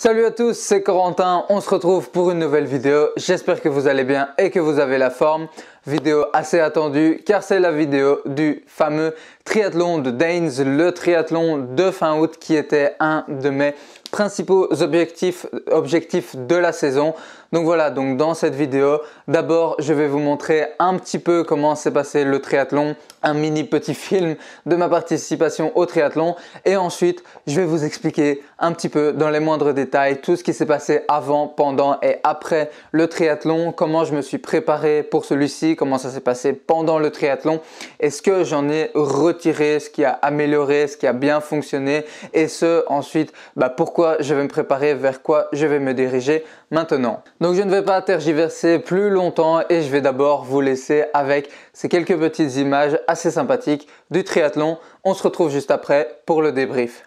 Salut à tous, c'est Corentin, on se retrouve pour une nouvelle vidéo. J'espère que vous allez bien et que vous avez la forme. Vidéo assez attendue car c'est la vidéo du fameux triathlon de Danes, le triathlon de fin août qui était un de mes principaux objectifs de la saison. Donc voilà, dans cette vidéo, d'abord je vais vous montrer un petit peu comment s'est passé le triathlon, un mini petit film de ma participation au triathlon et ensuite je vais vous expliquer un petit peu dans les moindres détails tout ce qui s'est passé avant, pendant et après le triathlon, comment je me suis préparé pour celui-ci, comment ça s'est passé pendant le triathlon et ce que j'en ai retiré, ce qui a amélioré, ce qui a bien fonctionné et ce ensuite pourquoi je vais me préparer, vers quoi je vais me diriger maintenant. Donc je ne vais pas tergiverser plus longtemps et je vais d'abord vous laisser avec ces quelques petites images assez sympathiques du triathlon. On se retrouve juste après pour le débrief.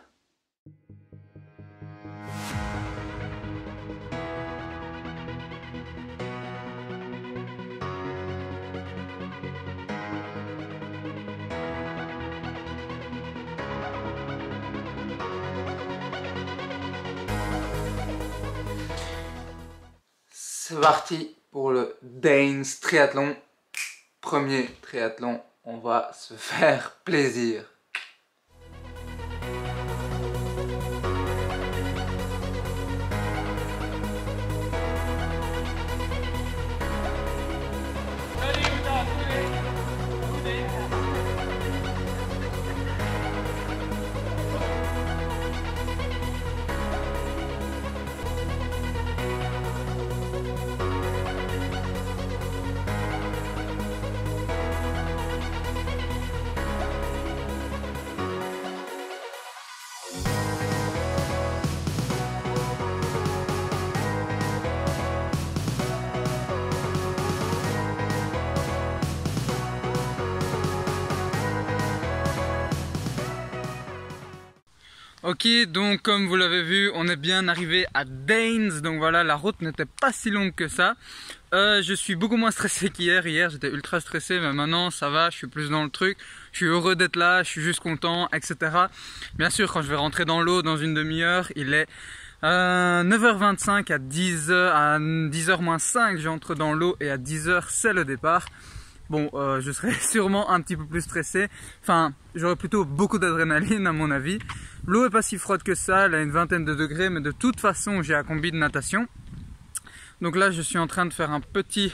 C'est parti pour le Danes triathlon. Premier triathlon, on va se faire plaisir. Ok, donc comme vous l'avez vu, on est bien arrivé à Danes, donc voilà, la route n'était pas si longue que ça. Je suis beaucoup moins stressé qu'hier. Hier j'étais ultra stressé, mais maintenant ça va, je suis plus dans le truc. Je suis heureux d'être là, je suis juste content, etc. Bien sûr, quand je vais rentrer dans l'eau dans une demi-heure, il est 9h25 à 10h moins 5, j'entre dans l'eau et à 10h c'est le départ. Bon, je serai sûrement un petit peu plus stressé. Enfin, j'aurai plutôt beaucoup d'adrénaline à mon avis. L'eau est pas si froide que ça, elle a une vingtaine de degrés, mais de toute façon, j'ai un combi de natation. Donc là, je suis en train de faire un petit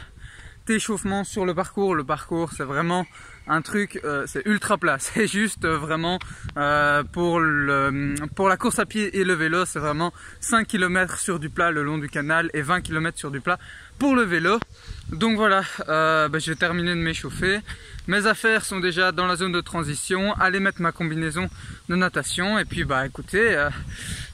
échauffement sur le parcours. Le parcours, c'est vraiment un truc, c'est ultra plat. C'est juste vraiment pour la course à pied et le vélo, c'est vraiment 5 km sur du plat le long du canal et 20 km sur du plat pour le vélo. Donc voilà, je vais terminer de m'échauffer. Mes affaires sont déjà dans la zone de transition. Aller mettre ma combinaison de natation et puis écoutez,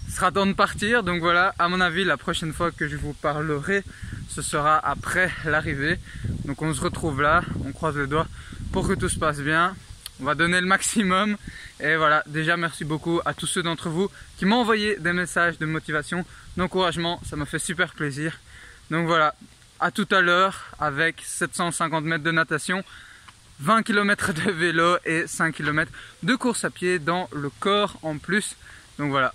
ce sera temps de partir. Donc voilà, à mon avis, la prochaine fois que je vous parlerai, ce sera après l'arrivée. Donc on se retrouve là, on croise les doigts pour que tout se passe bien. On va donner le maximum. Et voilà, déjà merci beaucoup à tous ceux d'entre vous qui m'ont envoyé des messages de motivation, d'encouragement. Ça m'a fait super plaisir. Donc voilà, à tout à l'heure avec 750 mètres de natation, 20 km de vélo et 5 km de course à pied dans le corps en plus. Donc voilà.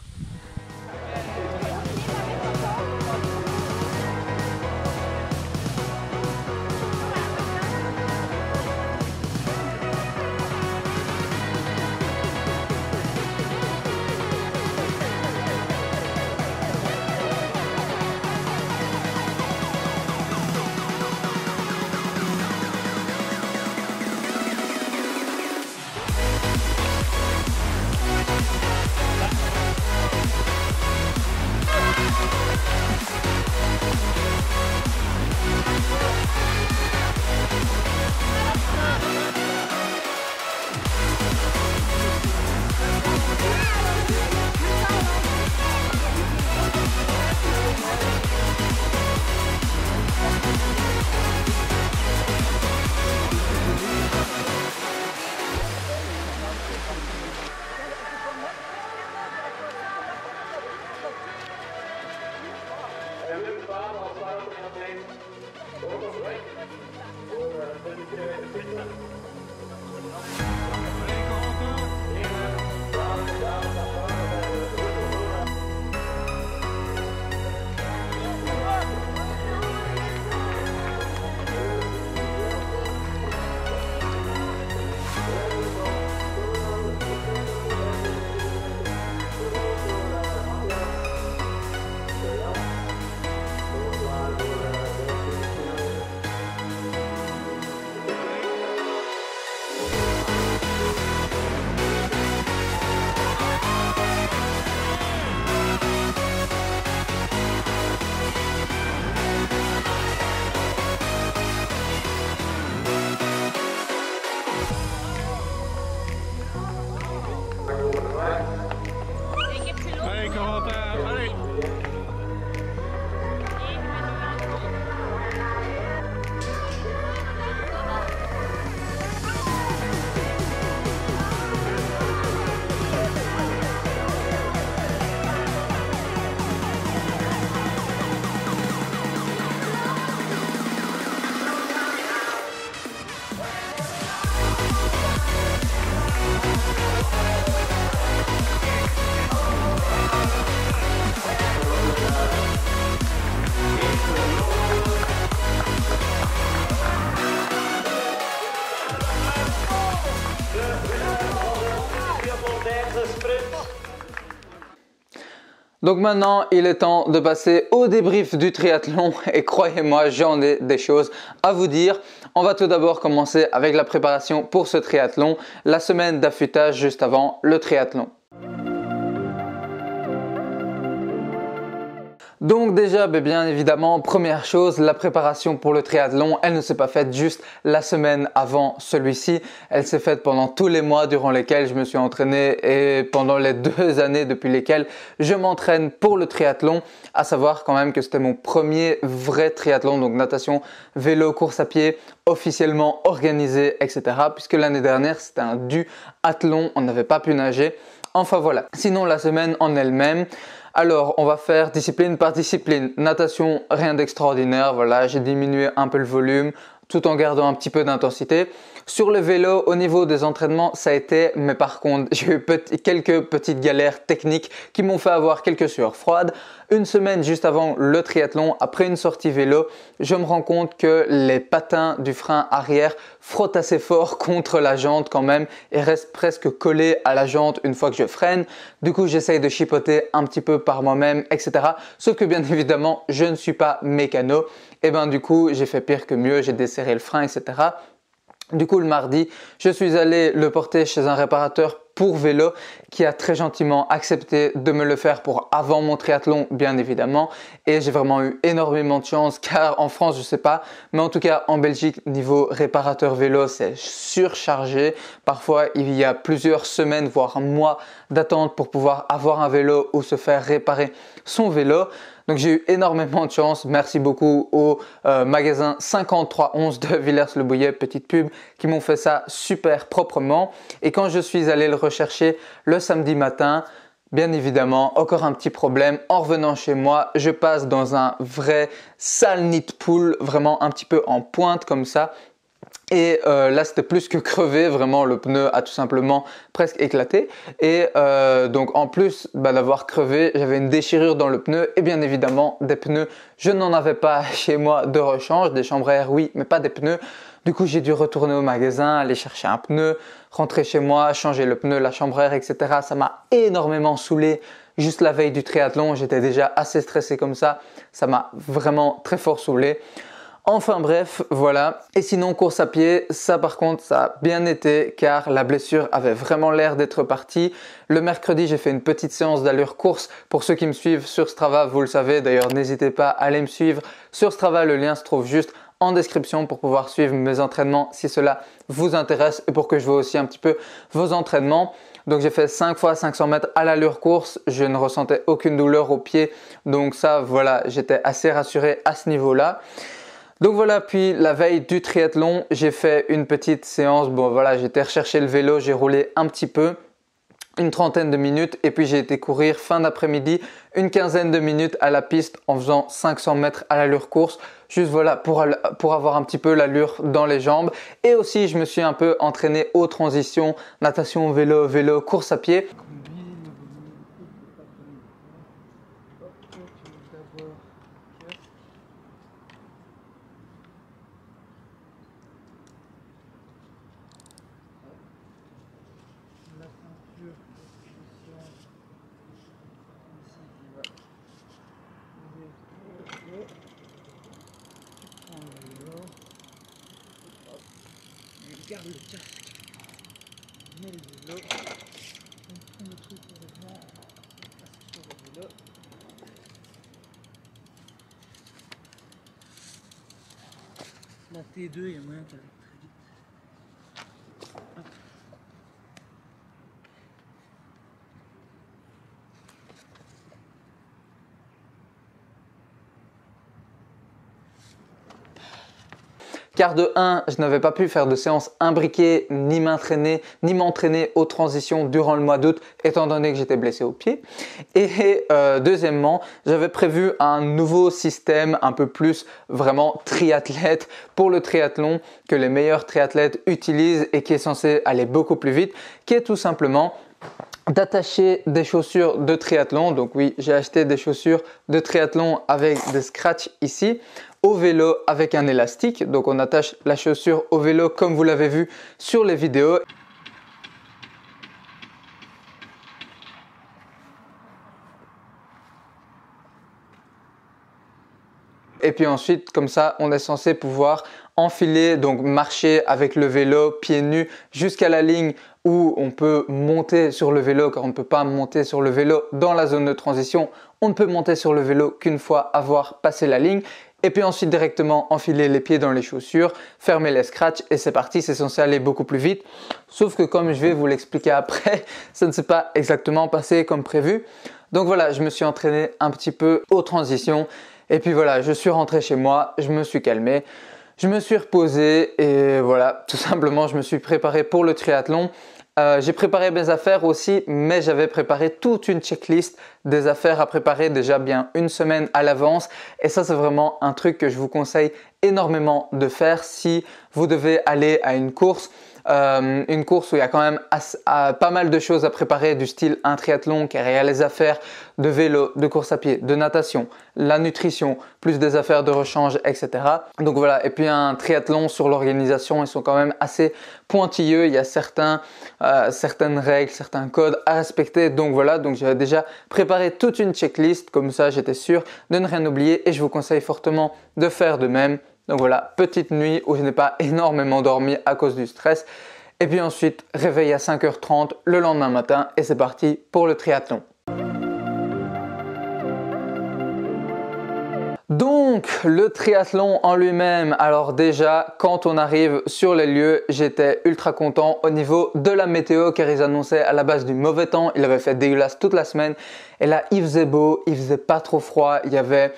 Donc maintenant, il est temps de passer au débrief du triathlon et croyez-moi, j'en ai des choses à vous dire. On va tout d'abord commencer avec la préparation pour ce triathlon, la semaine d'affûtage juste avant le triathlon. Donc déjà, bien évidemment, première chose, la préparation pour le triathlon, elle ne s'est pas faite juste la semaine avant celui-ci. Elle s'est faite pendant tous les mois durant lesquels je me suis entraîné et pendant les 2 années depuis lesquelles je m'entraîne pour le triathlon. À savoir quand même que c'était mon premier vrai triathlon, donc natation, vélo, course à pied, officiellement organisé, etc. Puisque l'année dernière, c'était un duathlon, on n'avait pas pu nager. Enfin voilà. Sinon, la semaine en elle-même, alors, on va faire discipline par discipline. Natation, rien d'extraordinaire. Voilà, j'ai diminué un peu le volume tout en gardant un petit peu d'intensité. Sur le vélo, au niveau des entraînements, ça a été, mais par contre, j'ai eu quelques petites galères techniques qui m'ont fait avoir quelques sueurs froides. Une semaine juste avant le triathlon, après une sortie vélo, je me rends compte que les patins du frein arrière frottent assez fort contre la jante quand même et restent presque collés à la jante une fois que je freine. Du coup, j'essaye de chipoter un petit peu par moi-même, etc. Sauf que bien évidemment, je ne suis pas mécano. Et du coup, j'ai fait pire que mieux, j'ai desserré le frein, etc. Du coup, le mardi, je suis allé le porter chez un réparateur pour vélo qui a très gentiment accepté de me le faire pour avant mon triathlon, bien évidemment. Et j'ai vraiment eu énormément de chance car en France, je sais pas, mais en tout cas en Belgique, niveau réparateur vélo, c'est surchargé. Parfois, il y a plusieurs semaines, voire mois d'attente pour pouvoir avoir un vélo ou se faire réparer son vélo. Donc j'ai eu énormément de chance. Merci beaucoup au magasin 5311 de Villers-le-Bouillet, petite pub, qui m'ont fait ça super proprement. Et quand je suis allé le rechercher le samedi matin, bien évidemment, encore un petit problème. En revenant chez moi, je passe dans un vrai sale nid de poule, vraiment un petit peu en pointe comme ça. Et là, c'était plus que crevé, vraiment le pneu a tout simplement presque éclaté. Et donc en plus d'avoir crevé, j'avais une déchirure dans le pneu et bien évidemment des pneus. Je n'en avais pas chez moi de rechange, des chambres à air oui, mais pas des pneus. Du coup, j'ai dû retourner au magasin, aller chercher un pneu, rentrer chez moi, changer le pneu, la chambre à air, etc. Ça m'a énormément saoulé. Juste la veille du triathlon, j'étais déjà assez stressé comme ça. Ça m'a vraiment très fort saoulé. Enfin bref, voilà. Et sinon, course à pied, ça par contre, ça a bien été car la blessure avait vraiment l'air d'être partie. Le mercredi, j'ai fait une petite séance d'allure course. Pour ceux qui me suivent sur Strava, vous le savez. D'ailleurs, n'hésitez pas à aller me suivre sur Strava. Le lien se trouve juste en description pour pouvoir suivre mes entraînements si cela vous intéresse et pour que je vois aussi un petit peu vos entraînements. Donc j'ai fait 5 fois 500 mètres à l'allure course. Je ne ressentais aucune douleur au pied. Donc ça, voilà, j'étais assez rassuré à ce niveau-là. Donc voilà, puis la veille du triathlon, j'ai fait une petite séance. Bon voilà, j'étais rechercher le vélo, j'ai roulé un petit peu, une trentaine de minutes et puis j'ai été courir fin d'après-midi, une quinzaine de minutes à la piste en faisant 500 mètres à l'allure course. Juste voilà, pour avoir un petit peu l'allure dans les jambes. Et aussi, je me suis un peu entraîné aux transitions, natation, vélo, course à pied. Garde le casque, mets le vélo, on prend le truc pour le vent, on passe sur le vélo. La T2, il y a moyen qu'elle aille très vite. Hop. Car de 1, je n'avais pas pu faire de séance imbriquée ni m'entraîner aux transitions durant le mois d'août étant donné que j'étais blessé au pied. Et deuxièmement, j'avais prévu un nouveau système un peu plus vraiment triathlète pour le triathlon que les meilleurs triathlètes utilisent et qui est censé aller beaucoup plus vite, qui est tout simplement d'attacher des chaussures de triathlon. Donc oui, j'ai acheté des chaussures de triathlon avec des scratchs ici, au vélo avec un élastique. Donc on attache la chaussure au vélo comme vous l'avez vu sur les vidéos. Et puis ensuite, comme ça, on est censé pouvoir enfiler, donc marcher avec le vélo pieds nus jusqu'à la ligne où on peut monter sur le vélo, car on ne peut pas monter sur le vélo dans la zone de transition. On ne peut monter sur le vélo qu'une fois avoir passé la ligne. Et puis ensuite directement enfiler les pieds dans les chaussures, fermer les scratchs et c'est parti, c'est censé aller beaucoup plus vite. Sauf que comme je vais vous l'expliquer après, ça ne s'est pas exactement passé comme prévu. Donc voilà, je me suis entraîné un petit peu aux transitions et puis voilà, je suis rentré chez moi, je me suis calmé, je me suis reposé et voilà, tout simplement je me suis préparé pour le triathlon. J'ai préparé mes affaires aussi, mais j'avais préparé toute une checklist des affaires à préparer déjà bien une semaine à l'avance. Et ça, c'est vraiment un truc que je vous conseille énormément de faire si vous devez aller à une course où il y a quand même pas mal de choses à préparer du style un triathlon car il y a les affaires de vélo, de course à pied, de natation, la nutrition, plus des affaires de rechange, etc. Donc voilà, et puis un triathlon sur l'organisation, ils sont quand même assez pointilleux, il y a certaines règles, certains codes à respecter. Donc voilà, donc j'avais déjà préparé toute une checklist, comme ça j'étais sûr de ne rien oublier et je vous conseille fortement de faire de même. Donc voilà, petite nuit où je n'ai pas énormément dormi à cause du stress. Et puis ensuite, réveil à 5h30 le lendemain matin et c'est parti pour le triathlon. Donc le triathlon en lui-même, alors déjà quand on arrive sur les lieux, j'étais ultra content au niveau de la météo car ils annonçaient à la base du mauvais temps, il avait fait dégueulasse toute la semaine et là il faisait beau, il faisait pas trop froid, il y avait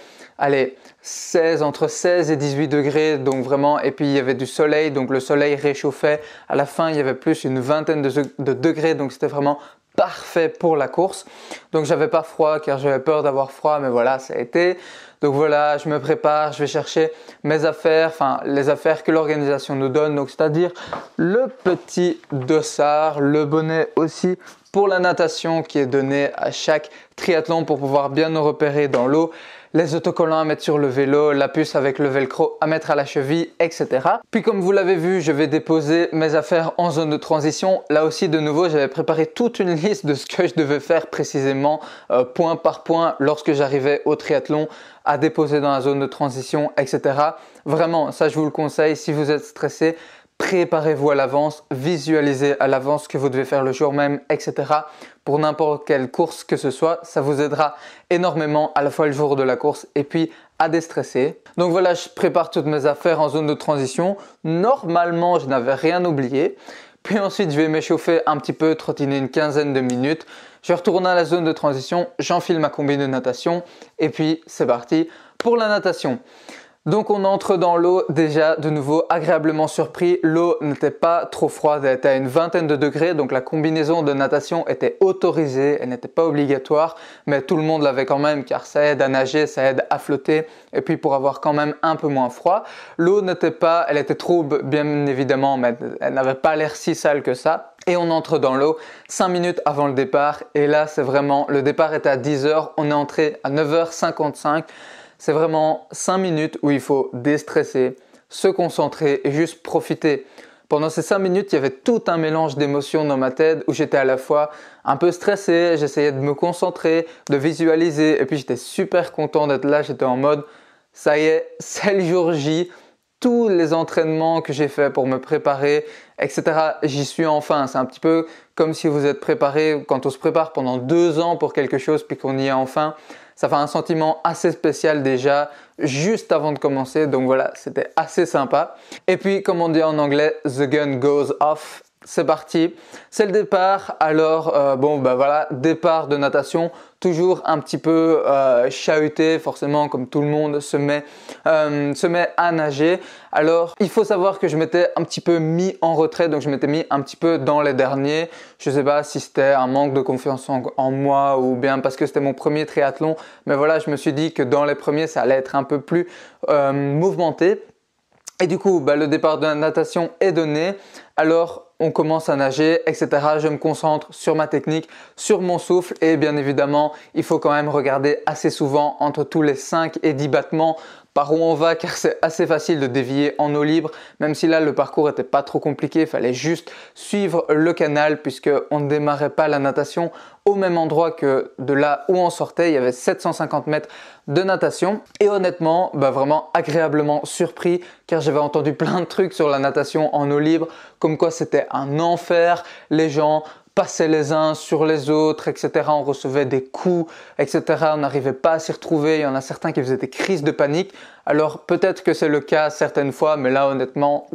entre 16 et 18 degrés donc vraiment et puis il y avait du soleil donc le soleil réchauffait, à la fin il y avait plus une vingtaine de degrés donc c'était vraiment parfait pour la course. Donc j'avais pas froid car j'avais peur d'avoir froid mais voilà ça a été. Donc voilà, je me prépare, je vais chercher mes affaires, enfin les affaires que l'organisation nous donne, donc c'est-à-dire le petit dossard, le bonnet aussi pour la natation qui est donné à chaque triathlon pour pouvoir bien nous repérer dans l'eau, les autocollants à mettre sur le vélo, la puce avec le velcro à mettre à la cheville, etc. Puis comme vous l'avez vu, je vais déposer mes affaires en zone de transition. Là aussi de nouveau, j'avais préparé toute une liste de ce que je devais faire précisément point par point lorsque j'arrivais au triathlon à déposer dans la zone de transition, etc. Vraiment, ça je vous le conseille si vous êtes stressé. Préparez-vous à l'avance, visualisez à l'avance ce que vous devez faire le jour même, etc. Pour n'importe quelle course que ce soit, ça vous aidera énormément à la fois le jour de la course et puis à déstresser. Donc voilà, je prépare toutes mes affaires en zone de transition. Normalement, je n'avais rien oublié. Puis ensuite, je vais m'échauffer un petit peu, trottiner une quinzaine de minutes. Je retourne à la zone de transition, j'enfile ma combi de natation et puis c'est parti pour la natation. Donc on entre dans l'eau déjà de nouveau agréablement surpris, l'eau n'était pas trop froide, elle était à une vingtaine de degrés donc la combinaison de natation était autorisée, elle n'était pas obligatoire mais tout le monde l'avait quand même car ça aide à nager, ça aide à flotter et puis pour avoir quand même un peu moins froid. L'eau elle était trouble bien évidemment mais elle n'avait pas l'air si sale que ça. Et on entre dans l'eau 5 minutes avant le départ et là c'est vraiment, le départ était à 10h, on est entré à 9h55. C'est vraiment 5 minutes où il faut déstresser, se concentrer et juste profiter. Pendant ces 5 minutes, il y avait tout un mélange d'émotions dans ma tête où j'étais à la fois un peu stressé, j'essayais de me concentrer, de visualiser et puis j'étais super content d'être là, j'étais en mode ça y est, c'est le jour J. Tous les entraînements que j'ai fait pour me préparer, etc. J'y suis enfin. C'est un petit peu comme si vous êtes préparé, quand on se prépare pendant 2 ans pour quelque chose puis qu'on y est enfin. Ça fait un sentiment assez spécial déjà juste avant de commencer. Donc voilà, c'était assez sympa. Et puis comme on dit en anglais, the gun goes off. C'est parti, c'est le départ. Alors voilà, départ de natation, toujours un petit peu chahuté, forcément comme tout le monde se met à nager. Alors il faut savoir que je m'étais un petit peu mis en retrait, donc je m'étais mis un petit peu dans les derniers. Je sais pas si c'était un manque de confiance en moi ou bien parce que c'était mon premier triathlon, mais voilà, je me suis dit que dans les premiers ça allait être un peu plus mouvementé. Et du coup, le départ de la natation est donné. Alors, on commence à nager, etc. Je me concentre sur ma technique, sur mon souffle et bien évidemment, il faut quand même regarder assez souvent entre tous les 5 et 10 battements par où on va car c'est assez facile de dévier en eau libre, même si là le parcours n'était pas trop compliqué, il fallait juste suivre le canal puisqu'on ne démarrait pas la natation au même endroit que de là où on sortait. Il y avait 750 mètres de natation et honnêtement vraiment agréablement surpris car j'avais entendu plein de trucs sur la natation en eau libre comme quoi c'était un enfer, les gens passaient les uns sur les autres, etc. On recevait des coups, etc. On n'arrivait pas à s'y retrouver. Il y en a certains qui faisaient des crises de panique. Alors peut-être que c'est le cas certaines fois, mais là honnêtement,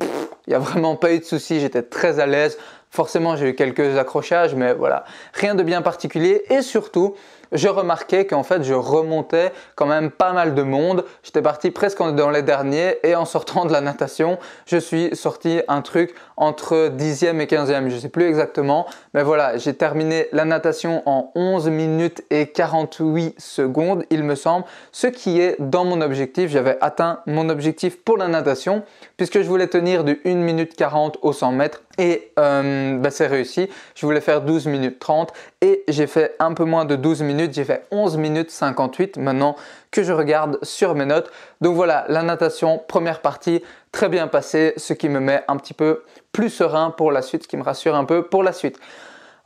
il n'y a vraiment pas eu de souci. J'étais très à l'aise. Forcément, j'ai eu quelques accrochages, mais voilà, rien de bien particulier. Et surtout, je remarquais qu'en fait, je remontais quand même pas mal de monde. J'étais parti presque dans les derniers et en sortant de la natation, je suis sorti un truc entre 10e et 15e, je ne sais plus exactement. Mais voilà, j'ai terminé la natation en 11 minutes et 48 secondes, il me semble. Ce qui est dans mon objectif, j'avais atteint mon objectif pour la natation puisque je voulais tenir du 1 minute 40 au 100 mètres. Et c'est réussi, je voulais faire 12 minutes 30 et j'ai fait un peu moins de 12 minutes, j'ai fait 11 minutes 58 maintenant que je regarde sur mes notes. Donc voilà, la natation, première partie, très bien passée, ce qui me met un petit peu plus serein pour la suite, ce qui me rassure un peu pour la suite.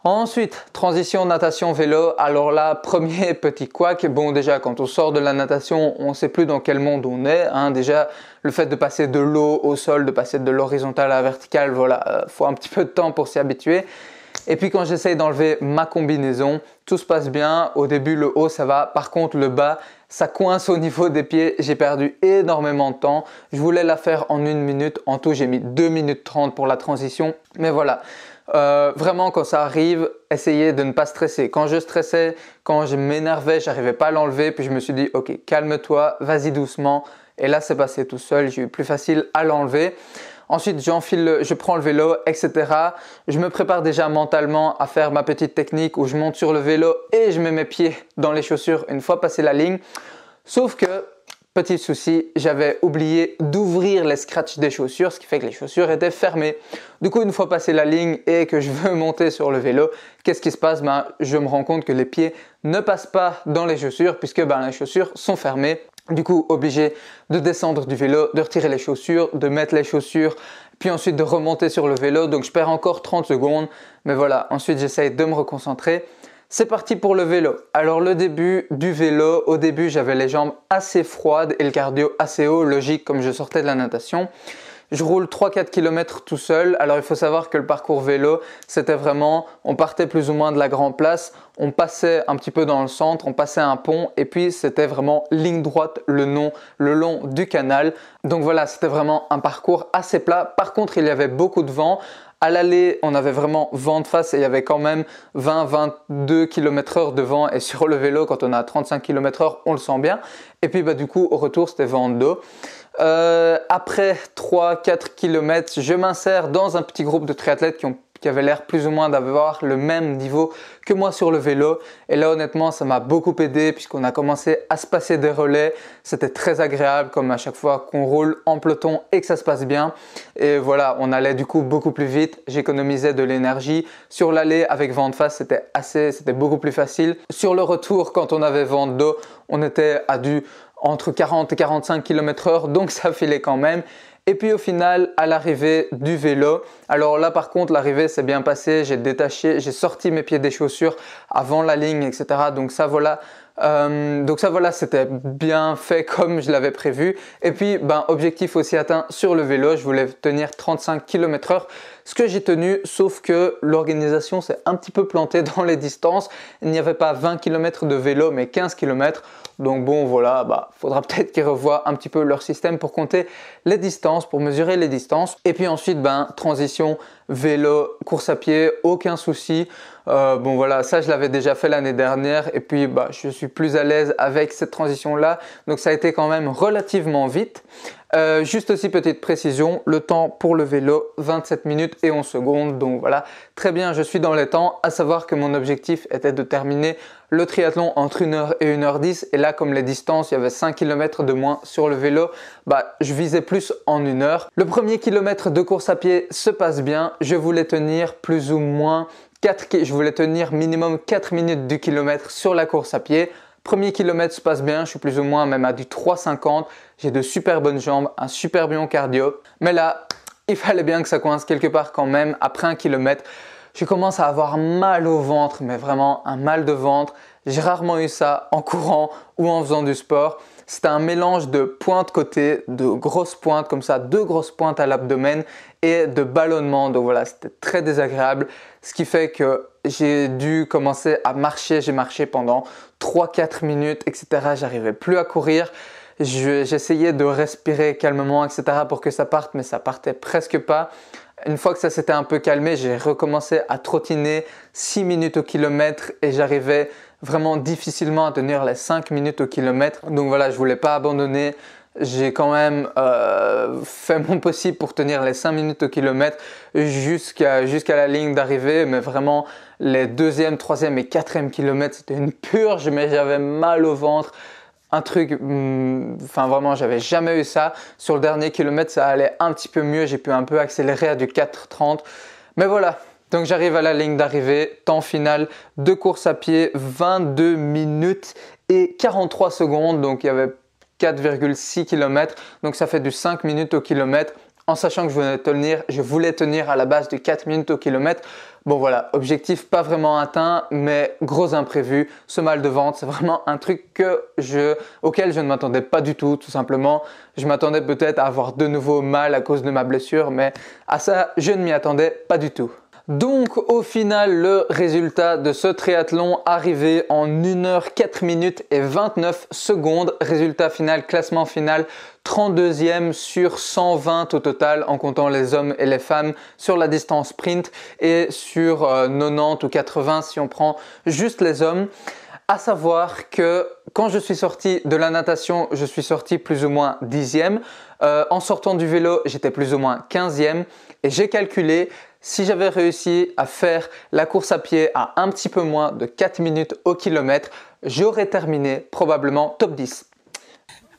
Ensuite, transition natation-vélo. Alors là, premier petit couac. Bon, déjà, quand on sort de la natation, on ne sait plus dans quel monde on est. Déjà, le fait de passer de l'eau au sol, de passer de l'horizontale à la verticale, voilà, faut un petit peu de temps pour s'y habituer. Et puis quand j'essaye d'enlever ma combinaison, tout se passe bien. Au début, le haut, ça va. Par contre, le bas, ça coince au niveau des pieds. J'ai perdu énormément de temps. Je voulais la faire en 1 minute. En tout, j'ai mis 2 minutes 30 pour la transition. Mais voilà. Vraiment quand ça arrive, essayez de ne pas stresser. Quand je stressais, quand je m'énervais, j'arrivais pas à l'enlever, puis je me suis dit ok, calme-toi, vas-y doucement. Et là c'est passé tout seul, j'ai eu plus facile à l'enlever. Ensuite je prends le vélo, etc. Je me prépare déjà mentalement à faire ma petite technique où je monte sur le vélo et je mets mes pieds dans les chaussures une fois passé la ligne. Sauf que petit souci, j'avais oublié d'ouvrir les scratchs des chaussures, ce qui fait que les chaussures étaient fermées. Du coup, une fois passé la ligne et que je veux monter sur le vélo, qu'est-ce qui se passe? Je me rends compte que les pieds ne passent pas dans les chaussures puisque les chaussures sont fermées. Du coup, obligé de descendre du vélo, de retirer les chaussures, de mettre les chaussures, puis ensuite de remonter sur le vélo. Donc, je perds encore 30 secondes. Mais voilà, ensuite, j'essaye de me reconcentrer. C'est parti pour le vélo. Alors le début du vélo, au début j'avais les jambes assez froides et le cardio assez haut, logique comme je sortais de la natation. Je roule 3-4 km tout seul. Alors il faut savoir que le parcours vélo, c'était vraiment, on partait plus ou moins de la Grand Place, on passait un petit peu dans le centre, on passait un pont et puis c'était vraiment ligne droite le long du canal. Donc voilà, c'était vraiment un parcours assez plat. Par contre, il y avait beaucoup de vent. À l'aller, on avait vraiment vent de face et il y avait quand même 20-22 km/h de vent. Et sur le vélo, quand on a 35 km/h, on le sent bien. Et puis du coup, au retour, c'était vent de dos. Après 3-4 km, je m'insère dans un petit groupe de triathlètes qui avaient l'air plus ou moins d'avoir le même niveau que moi sur le vélo. Et là, honnêtement, ça m'a beaucoup aidé puisqu'on a commencé à se passer des relais. C'était très agréable comme à chaque fois qu'on roule en peloton et que ça se passe bien. Et voilà, on allait du coup beaucoup plus vite. J'économisais de l'énergie. Sur l'aller avec vent de face, c'était beaucoup plus facile. Sur le retour, quand on avait vent de dos, on était entre 40 et 45 km/h, donc ça filait quand même. Et puis au final, à l'arrivée du vélo, alors là par contre l'arrivée s'est bien passée, j'ai sorti mes pieds des chaussures avant la ligne, etc. Donc ça voilà, c'était bien fait comme je l'avais prévu. Et puis objectif aussi atteint sur le vélo, je voulais tenir 35 km/h, ce que j'ai tenu, sauf que l'organisation s'est un petit peu plantée dans les distances. Il n'y avait pas 20 km de vélo mais 15 km. Donc bon voilà, faudra peut-être qu'ils revoient un petit peu leur système pour compter les distances, pour mesurer les distances. Et puis ensuite, transition vélo, course à pied, aucun souci. Bon voilà, ça je l'avais déjà fait l'année dernière et puis je suis plus à l'aise avec cette transition là. Donc ça a été quand même relativement vite. Juste aussi petite précision, le temps pour le vélo 27 minutes et 11 secondes. Donc voilà, très bien, je suis dans les temps, à savoir que mon objectif était de terminer le triathlon entre 1h et 1h10 et là comme les distances, il y avait 5 km de moins sur le vélo, je visais plus en 1 heure. Le premier kilomètre de course à pied se passe bien, je voulais tenir plus ou moins je voulais tenir minimum 4 minutes du kilomètre sur la course à pied. Premier kilomètre se passe bien, je suis plus ou moins même à du 3,50. J'ai de super bonnes jambes, un super bon cardio. Mais là, il fallait bien que ça coince quelque part quand même. Après 1 kilomètre, je commence à avoir mal au ventre, mais vraiment un mal de ventre. J'ai rarement eu ça en courant ou en faisant du sport. C'était un mélange de pointes côté, de grosses pointes comme ça, 2 grosses pointes à l'abdomen et de ballonnement. Donc voilà, c'était très désagréable. Ce qui fait que j'ai dû commencer à marcher. J'ai marché pendant 3-4 minutes, etc. J'arrivais plus à courir. J'essayais de respirer calmement, etc. pour que ça parte, mais ça partait presque pas. Une fois que ça s'était un peu calmé, j'ai recommencé à trottiner 6 minutes au kilomètre et j'arrivais vraiment difficilement à tenir les 5 minutes au kilomètre. Donc voilà, je voulais pas abandonner. J'ai quand même fait mon possible pour tenir les 5 minutes au kilomètre jusqu'à la ligne d'arrivée. Mais vraiment, les 2e, 3e et 4e kilomètres, c'était une purge, mais j'avais mal au ventre. Un truc, enfin vraiment, j'avais jamais eu ça. Sur le dernier kilomètre, ça allait un petit peu mieux. J'ai pu un peu accélérer à du 4,30. Mais voilà, donc j'arrive à la ligne d'arrivée. Temps final de course à pied, 22 minutes et 43 secondes. Donc il y avait 4,6 km. Donc ça fait du 5 minutes au kilomètre. En sachant que je voulais tenir à la base de 4 minutes au kilomètre. Bon voilà, objectif pas vraiment atteint, mais gros imprévu. Ce mal de ventre, c'est vraiment un truc auquel je ne m'attendais pas du tout simplement. Je m'attendais peut-être à avoir de nouveau mal à cause de ma blessure, mais à ça, je ne m'y attendais pas du tout. Donc au final, le résultat de ce triathlon arrivé en 1 heure 4 minutes et 29 secondes. Résultat final, classement final, 32e sur 120 au total en comptant les hommes et les femmes sur la distance sprint et sur 90 ou 80 si on prend juste les hommes. À savoir que quand je suis sorti de la natation, je suis sorti plus ou moins 10e. En sortant du vélo, j'étais plus ou moins 15e et j'ai calculé si j'avais réussi à faire la course à pied à un petit peu moins de 4 minutes au kilomètre, j'aurais terminé probablement top 10.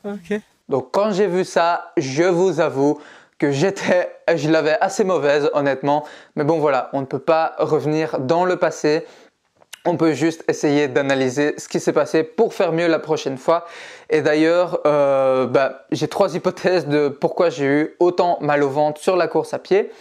Ok. Donc quand j'ai vu ça, je vous avoue que je l'avais assez mauvaise honnêtement. Mais bon voilà, on ne peut pas revenir dans le passé. On peut juste essayer d'analyser ce qui s'est passé pour faire mieux la prochaine fois. Et d'ailleurs, j'ai 3 hypothèses de pourquoi j'ai eu autant mal au ventre sur la course à pied.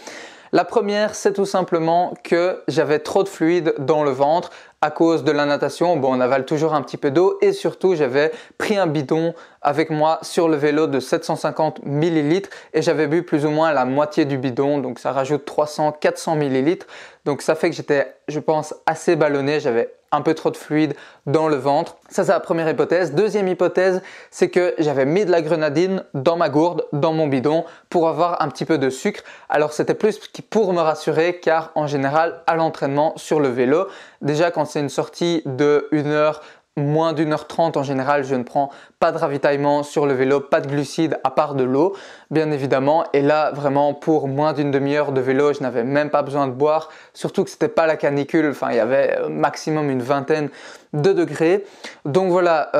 La première, c'est tout simplement que j'avais trop de fluide dans le ventre à cause de la natation. Bon, on avale toujours un petit peu d'eau et surtout, j'avais pris un bidon avec moi sur le vélo de 750 ml et j'avais bu plus ou moins la moitié du bidon. Donc, ça rajoute 300-400 ml. Donc, ça fait que j'étais, je pense, assez ballonné. J'avais un peu trop de fluide dans le ventre. Ça, c'est la première hypothèse. Deuxième hypothèse, c'est que j'avais mis de la grenadine dans ma gourde, dans mon bidon, pour avoir un petit peu de sucre. Alors, c'était plus pour me rassurer, car en général, à l'entraînement sur le vélo, déjà quand c'est une sortie de 1 heure, moins d'1h30 en général, je ne prends pas de ravitaillement sur le vélo, pas de glucides à part de l'eau, bien évidemment. Et là, vraiment, pour moins d'une demi-heure de vélo, je n'avais même pas besoin de boire, surtout que c'était pas la canicule, enfin, il y avait maximum une vingtaine de degrés. Donc voilà,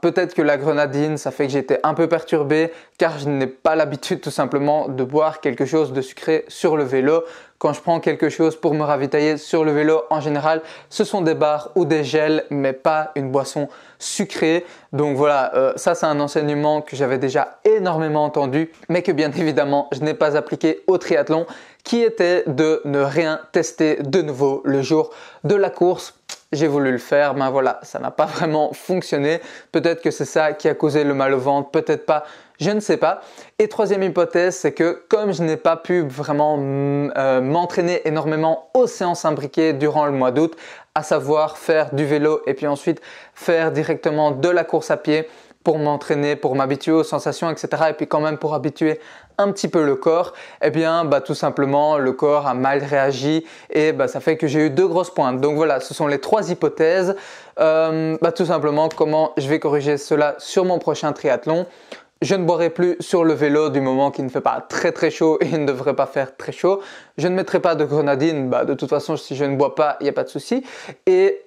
peut-être que la grenadine, ça fait que j'étais un peu perturbé, car je n'ai pas l'habitude tout simplement de boire quelque chose de sucré sur le vélo. Quand je prends quelque chose pour me ravitailler sur le vélo, en général, ce sont des barres ou des gels, mais pas une boisson sucrée. Donc voilà, ça c'est un enseignement que j'avais déjà énormément entendu, mais que bien évidemment, je n'ai pas appliqué au triathlon, qui était de ne rien tester de nouveau le jour de la course. J'ai voulu le faire, mais voilà, ça n'a pas vraiment fonctionné. Peut-être que c'est ça qui a causé le mal au ventre, peut-être pas, je ne sais pas. Et troisième hypothèse, c'est que comme je n'ai pas pu vraiment m'entraîner énormément aux séances imbriquées durant le mois d'août, à savoir faire du vélo et puis ensuite faire directement de la course à pied pour m'entraîner, pour m'habituer aux sensations, etc. Et puis quand même pour habituer un petit peu le corps, eh bien tout simplement le corps a mal réagi et ça fait que j'ai eu 2 grosses pointes. Donc voilà, ce sont les 3 hypothèses. Tout simplement comment je vais corriger cela sur mon prochain triathlon. Je ne boirai plus sur le vélo du moment qu'il ne fait pas très très chaud et il ne devrait pas faire très chaud. Je ne mettrai pas de grenadine, de toute façon si je ne bois pas, il n'y a pas de souci. Et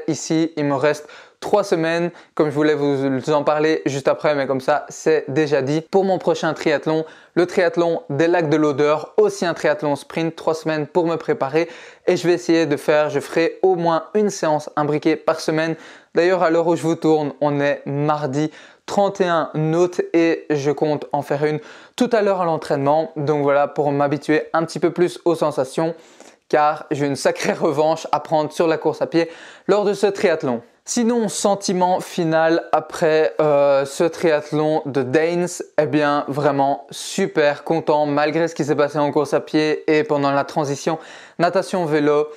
ici, il me reste 3 semaines, comme je voulais vous en parler juste après, mais comme ça c'est déjà dit. Pour mon prochain triathlon, le triathlon des Lacs de l'Odeur, aussi un triathlon sprint, 3 semaines pour me préparer et je vais essayer de faire, je ferai au moins une séance imbriquée par semaine. D'ailleurs, à l'heure où je vous tourne, on est mardi 31 août et je compte en faire une tout à l'heure à l'entraînement. Donc voilà, pour m'habituer un petit peu plus aux sensations, car j'ai une sacrée revanche à prendre sur la course à pied lors de ce triathlon. Sinon, sentiment final après ce triathlon de Danes, eh bien vraiment super content malgré ce qui s'est passé en course à pied et pendant la transition natation-vélo.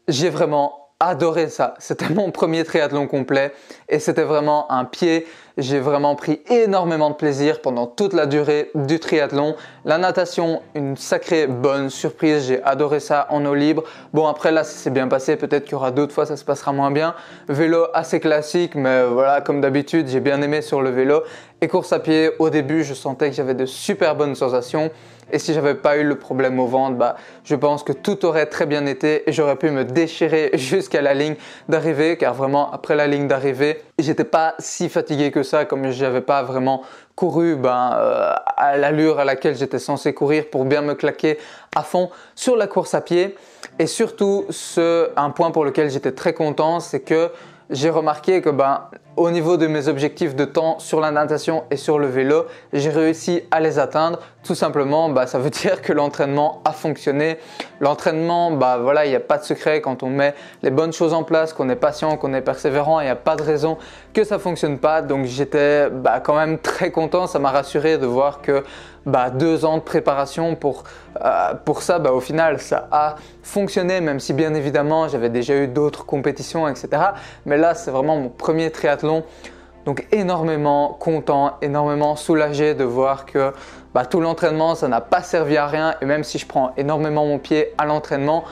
J'ai vraiment adoré ça. C'était mon premier triathlon complet et c'était vraiment un pied. J'ai vraiment pris énormément de plaisir pendant toute la durée du triathlon. La natation, une sacrée bonne surprise. J'ai adoré ça en eau libre. Bon, après là, ça s'est bien passé. Peut-être qu'il y aura d'autres fois, ça se passera moins bien. Vélo assez classique, mais voilà, comme d'habitude, j'ai bien aimé sur le vélo. Et course à pied, au début, je sentais que j'avais de super bonnes sensations. Et si j'avais pas eu le problème au ventre, je pense que tout aurait très bien été et j'aurais pu me déchirer jusqu'à la ligne d'arrivée, car vraiment après la ligne d'arrivée, j'étais pas si fatigué que ça, comme j'avais pas vraiment couru à l'allure à laquelle j'étais censé courir pour bien me claquer à fond sur la course à pied. Et surtout, un point pour lequel j'étais très content, c'est que j'ai remarqué que au niveau de mes objectifs de temps sur la natation et sur le vélo, j'ai réussi à les atteindre. Tout simplement, ça veut dire que l'entraînement a fonctionné. L'entraînement, voilà, il n'y a pas de secret quand on met les bonnes choses en place, qu'on est patient, qu'on est persévérant, il n'y a pas de raison que ça ne fonctionne pas. Donc j'étais quand même très content, ça m'a rassuré de voir que 2 ans de préparation pour ça, au final, ça a fonctionné, même si bien évidemment, j'avais déjà eu d'autres compétitions, etc. Mais là, c'est vraiment mon premier triathlon. Donc énormément content, énormément soulagé de voir que tout l'entraînement, ça n'a pas servi à rien. Et même si je prends énormément mon pied à l'entraînement,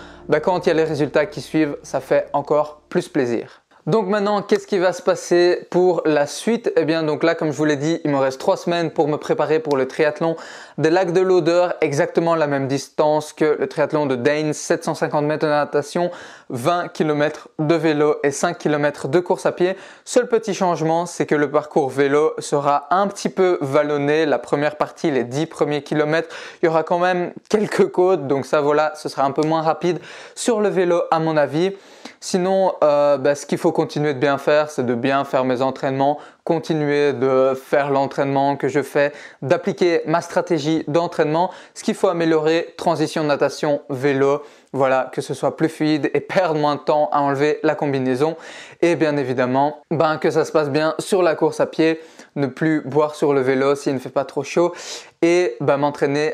quand il y a les résultats qui suivent, ça fait encore plus plaisir. Donc maintenant, qu'est-ce qui va se passer pour la suite? Eh bien, donc là, comme je vous l'ai dit, il me reste 3 semaines pour me préparer pour le triathlon des Lacs de l'Odeur, exactement la même distance que le triathlon de Danes, 750 mètres de natation, 20 km de vélo et 5 km de course à pied. Seul petit changement, c'est que le parcours vélo sera un petit peu vallonné. La première partie, les 10 premiers kilomètres, il y aura quand même quelques côtes, donc ça voilà, ce sera un peu moins rapide sur le vélo à mon avis. Sinon, ce qu'il faut continuer de bien faire, c'est de bien faire mes entraînements, continuer de faire l'entraînement que je fais, d'appliquer ma stratégie d'entraînement. Ce qu'il faut améliorer, transition natation, vélo, voilà, que ce soit plus fluide et perdre moins de temps à enlever la combinaison. Et bien évidemment, que ça se passe bien sur la course à pied, ne plus boire sur le vélo s'il ne fait pas trop chaud et m'entraîner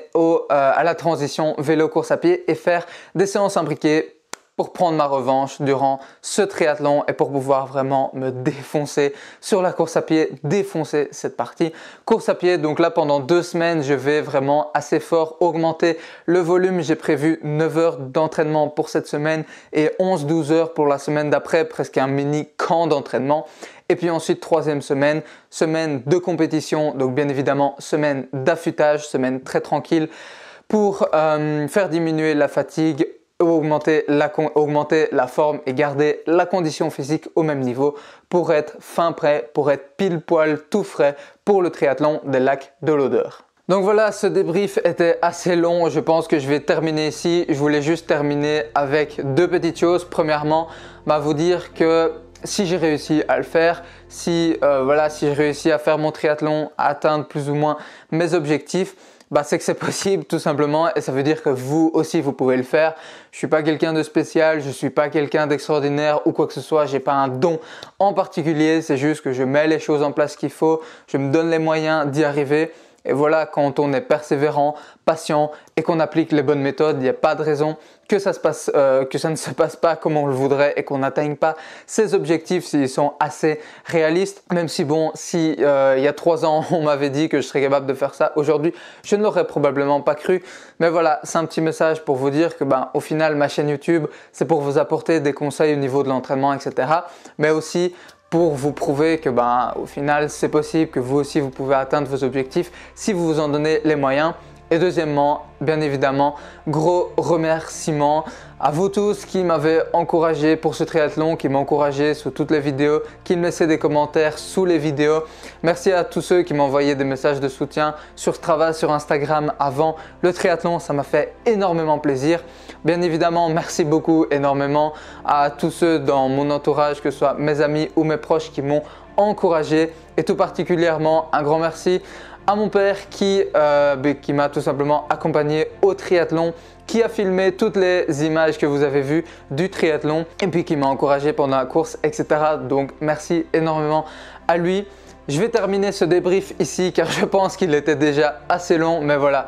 à la transition vélo-course à pied et faire des séances imbriquées pour prendre ma revanche durant ce triathlon et pour pouvoir vraiment me défoncer sur la course à pied, défoncer cette partie course à pied. Donc là, pendant 2 semaines, je vais vraiment assez fort augmenter le volume. J'ai prévu 9 heures d'entraînement pour cette semaine et 11-12 heures pour la semaine d'après, presque un mini camp d'entraînement. Et puis ensuite, 3e semaine, semaine de compétition, donc bien évidemment, semaine d'affûtage, semaine très tranquille pour faire diminuer la fatigue, augmenter la forme et garder la condition physique au même niveau pour être fin prêt, pour être pile poil tout frais pour le triathlon des Lacs de l'Odeur. Donc voilà, ce débrief était assez long, je pense que je vais terminer ici. Je voulais juste terminer avec 2 petites choses. Premièrement, vous dire que si j'ai réussi à le faire, si j'ai réussi à faire mon triathlon, à atteindre plus ou moins mes objectifs, c'est que c'est possible tout simplement et ça veut dire que vous aussi vous pouvez le faire. Je suis pas quelqu'un de spécial, je suis pas quelqu'un d'extraordinaire ou quoi que ce soit, j'ai pas un don en particulier, c'est juste que je mets les choses en place qu'il faut, je me donne les moyens d'y arriver. Et voilà, quand on est persévérant, patient et qu'on applique les bonnes méthodes, il n'y a pas de raison que ça ne se passe pas comme on le voudrait et qu'on n'atteigne pas ces objectifs s'ils sont assez réalistes. Même si il y a 3 ans, on m'avait dit que je serais capable de faire ça, aujourd'hui, je ne l'aurais probablement pas cru. Mais voilà, c'est un petit message pour vous dire que au final, ma chaîne YouTube, c'est pour vous apporter des conseils au niveau de l'entraînement, etc. Mais aussi pour vous prouver que au final c'est possible, que vous aussi vous pouvez atteindre vos objectifs si vous vous en donnez les moyens. Et deuxièmement, bien évidemment, gros remerciements à vous tous qui m'avez encouragé pour ce triathlon, qui m'ont encouragé sous toutes les vidéos, qui me laissaient des commentaires sous les vidéos. Merci à tous ceux qui m'ont envoyé des messages de soutien sur Strava, sur Instagram avant le triathlon. Ça m'a fait énormément plaisir. Bien évidemment, merci beaucoup énormément à tous ceux dans mon entourage, que ce soit mes amis ou mes proches qui m'ont encouragé. Et tout particulièrement, un grand merci à mon père qui m'a tout simplement accompagné au triathlon, qui a filmé toutes les images que vous avez vues du triathlon et puis qui m'a encouragé pendant la course, etc. Donc merci énormément à lui. Je vais terminer ce débrief ici car je pense qu'il était déjà assez long, mais voilà,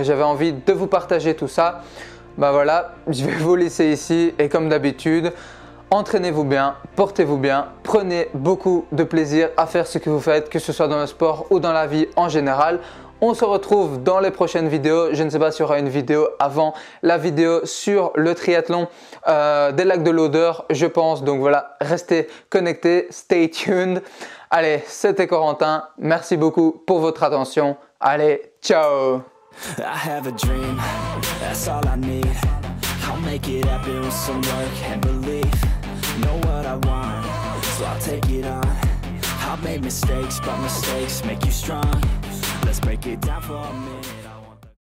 j'avais envie de vous partager tout ça. Bah voilà, je vais vous laisser ici et comme d'habitude, entraînez-vous bien, portez-vous bien, prenez beaucoup de plaisir à faire ce que vous faites, que ce soit dans le sport ou dans la vie en général. On se retrouve dans les prochaines vidéos. Je ne sais pas s'il y aura une vidéo avant la vidéo sur le triathlon des lacs de l'Odeur, je pense. Donc voilà, restez connectés, stay tuned. Allez, c'était Corentin. Merci beaucoup pour votre attention. Allez, ciao! I have a dream, that's all I need. I'll make it happen with some work and belief. Know what I want, so I'll take it on. I've made mistakes, but mistakes make you strong. Let's break it down for a minute.